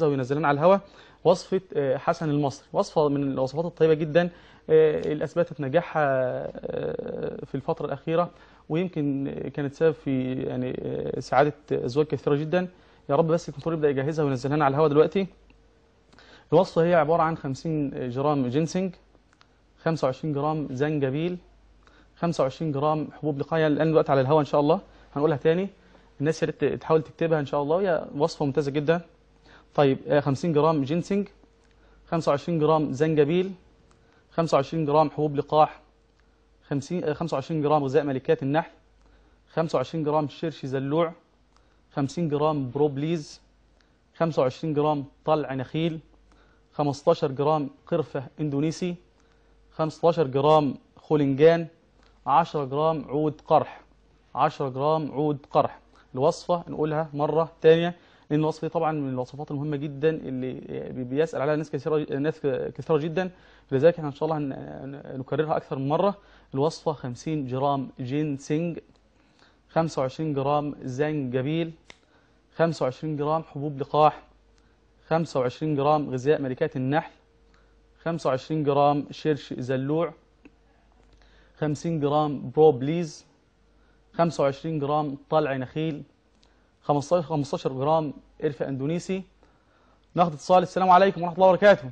وينزلون على الهواء وصفة حسن المصري، وصفة من الوصفات الطيبة جدا اللي أثبتت نجاحها في الفترة الأخيرة، ويمكن كانت سبب في سعادة أزواج كثيرة جدا. يا رب بس الكنترول يبدأ يجهزها وينزلها لنا على الهواء دلوقتي. الوصفة هي عبارة عن 50 جرام جينسينج، 25 جرام زنجبيل، 25 جرام حبوب لقاية. الآن دلوقتي على الهواء إن شاء الله هنقولها تاني، الناس يا ريت تحاول تكتبها إن شاء الله، هي وصفة ممتازة جدا. طيب 50 جرام جينسينج، 25 جرام زنجبيل، 25 جرام حبوب لقاح، 25 جرام غذاء ملكات النحل، 25 جرام شرش زلوع، 50 جرام بروبليز، 25 جرام طلع نخيل، 15 جرام قرفة اندونيسي، 15 جرام خولنجان، 10 جرام عود قرح، 10 جرام عود قرح. الوصفة نقولها مرة تانية لأن الوصفة دي طبعا من الوصفات المهمة جدا اللي بيسأل عليها ناس كثيرة جدا، لذلك احنا إن شاء الله نكررها أكثر من مرة. الوصفة 50 جرام جينسينج، 25 جرام زنجبيل، 25 جرام حبوب لقاح، 25 جرام غذاء ملكات النحل، 25 جرام شرش زلوع، 50 جرام بروبليز، 25 جرام طلع نخيل، 15 جرام قرفة اندونيسي. ناخد اتصال. السلام عليكم ورحمة الله وبركاته.